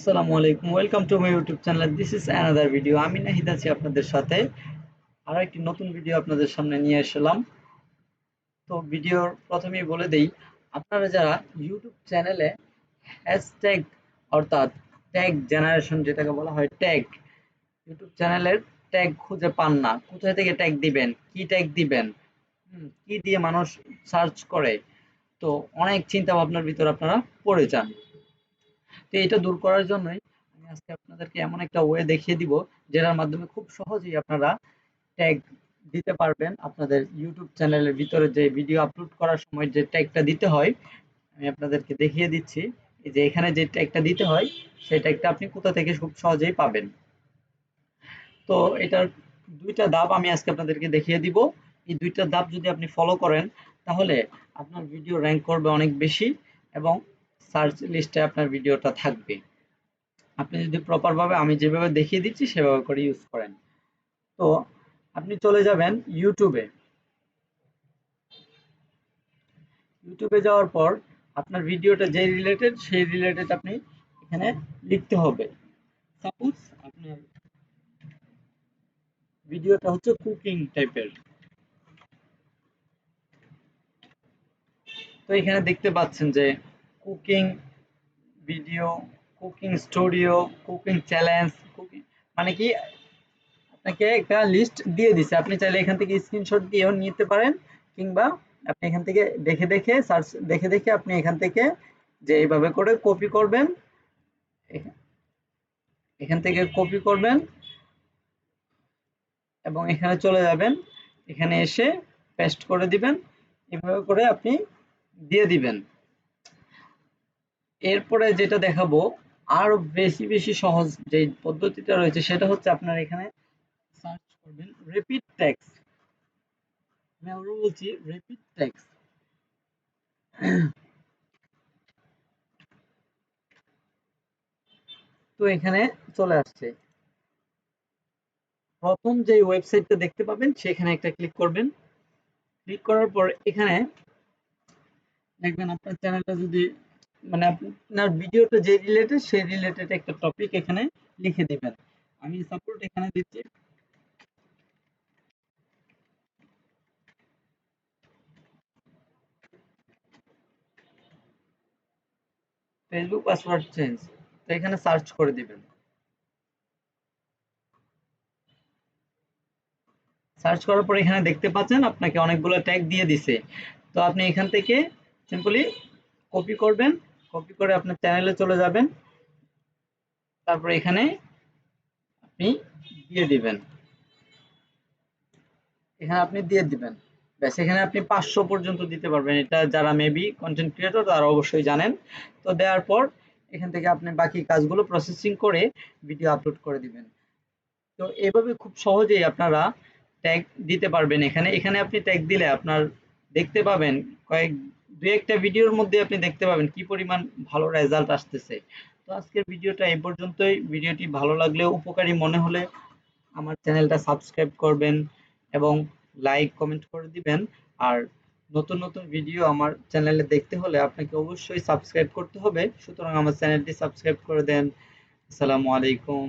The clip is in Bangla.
আসসালামু আলাইকুম, welcome to my YouTube channel. This is another video. আমি নাহিদ আছি আপনাদের সাথে। আরো একটি নতুন ভিডিও আপনাদের সামনে নিয়ে আসলাম। তো ভিডিওর প্রথমেই বলে দেই, আপনারা যারা ইউটিউব চ্যানেলে হ্যাশট্যাগ অর্থাৎ ট্যাগ জেনারেশন যেটাকে বলা হয় ট্যাগ, ইউটিউব চ্যানেলের ট্যাগ খুঁজে পান না, কোথায় থেকে ট্যাগ দিবেন, কি ট্যাগ দিবেন, কি দিয়ে মানুষ সার্চ করে, তো অনেক চিন্তা ভাবনার ভিতর আপনারা পড়ে যান। তো এটা দূর করার জন্যই আমি আজকে আপনাদেরকে এমন একটা ওয়ে দেখিয়ে দিব, যেটার মাধ্যমে খুব সহজেই আপনারা ট্যাগ দিতে পারবেন। আপনাদের ইউটিউব চ্যানেলের ভিতরে যে ভিডিও আপলোড করার সময় যে ট্যাগটা দিতে হয়, আমি আপনাদেরকে দেখিয়ে দিচ্ছি। এই যে এখানে যে ট্যাগটা দিতে হয়, সেই ট্যাগটা আপনি কোথা থেকে খুব সহজেই পাবেন। তো এটার দুইটা ধাপ আমি আজকে আপনাদেরকে দেখিয়ে দিব। এই দুইটা ধাপ যদি আপনি ফলো করেন, তাহলে আপনার ভিডিও র্যাঙ্ক করবে অনেক বেশি এবং সার্চ লিস্টে আপনার ভিডিওটা থাকবে। আপনি যদি প্রপার ভাবে আমি যেভাবে দেখিয়ে দিচ্ছি সেভাবে করে ইউজ করেন। তো আপনি চলে যাবেন ইউটিউবে। ইউটিউবে যাওয়ার পর আপনার ভিডিওটা যে রিলেটেড সেই রিলেটেড আপনি এখানে লিখতে হবে। সাপোজ আপনার ভিডিওটা হচ্ছে কুকিং টাইপের, তো এখানে দেখতে পাচ্ছেন যে cooking video, cooking studio, cooking challenge, cooking মানে কি আপনাকে একটা লিস্ট দিয়ে দিছে। আপনি চাইলে এখান থেকে স্ক্রিনশট দিয়েও নিতে পারেন, কিংবা আপনি এখান থেকে দেখে দেখে সার্চ দেখে দেখে আপনি এখান থেকে যে এইভাবে করে কপি করবেন, এখান থেকে কপি করবেন এবং এখানে চলে যাবেন, এখানে এসে পেস্ট করে দিবেন। এভাবে করে আপনি দিয়ে দিবেন। এরপরে যেটা দেখাবো, আরো বেশি বেশি সহজ যে পদ্ধতিটা রয়েছে সেটা হচ্ছে আপনার এখানে সার্চ করবেন রিপিট ট্যাগস। আমি আবারও বলছি রিপিট ট্যাগস। তো এখানে চলে আসছে। প্রথম যে ওয়েবসাইটটা দেখতে পাবেন সেখানে একটা ক্লিক করবেন। ক্লিক করার পর এখানে দেখবেন আপনার চ্যানেলটা যদি মানে আপনার ভিডিওটা যে রিলেটেড সেই রিলেটেড একটা টপিক এখানে লিখে দিবেন। আমি সাপোর্ট এখানে দিচ্ছি ফেসবুক পাসওয়ার্ড চেঞ্জ। তো এখানে সার্চ করে দিবেন। সার্চ করার পর এখানে দেখতে পাচ্ছেন আপনাকে অনেকগুলো ট্যাগ দিয়ে দিছে। তো আপনি এখান থেকে সিম্পলি কপি করবেন, কপি করে আপনার চ্যানেলে চলে যাবেন, তারপর এখানে আপনি দিয়ে দিবেন, এখানে আপনি দিয়ে দিবেন। ব্যাস, এখানে আপনি 500 পর্যন্ত দিতে পারবেন। এটা যারা মেবি কন্টেন্ট ক্রিয়েটর তারা অবশ্যই জানেন। তো দেওয়ার পর এখান থেকে আপনি বাকি কাজগুলো প্রসেসিং করে ভিডিও আপলোড করে দিবেন। তো এভাবে খুব সহজেই আপনারা ট্যাগ দিতে পারবেন। এখানে এখানে আপনি ট্যাগ দিলে আপনার দেখতে পাবেন কয়েক দুই একটা ভিডিওর মধ্যে আপনি দেখতে পাবেন কি পরিমাণ ভালো রেজাল্ট আসতেছে। তো আজকের ভিডিওটা এই পর্যন্তই। ভিডিওটি ভালো লাগলে, উপকারী মনে হলে আমার চ্যানেলটা সাবস্ক্রাইব করবেন এবং লাইক কমেন্ট করে দিবেন। আর নতুন নতুন ভিডিও আমার চ্যানেলে দেখতে হলে আপনাকে অবশ্যই সাবস্ক্রাইব করতে হবে। সুতরাং আমার চ্যানেলটি সাবস্ক্রাইব করে দেন। আসসালামু আলাইকুম।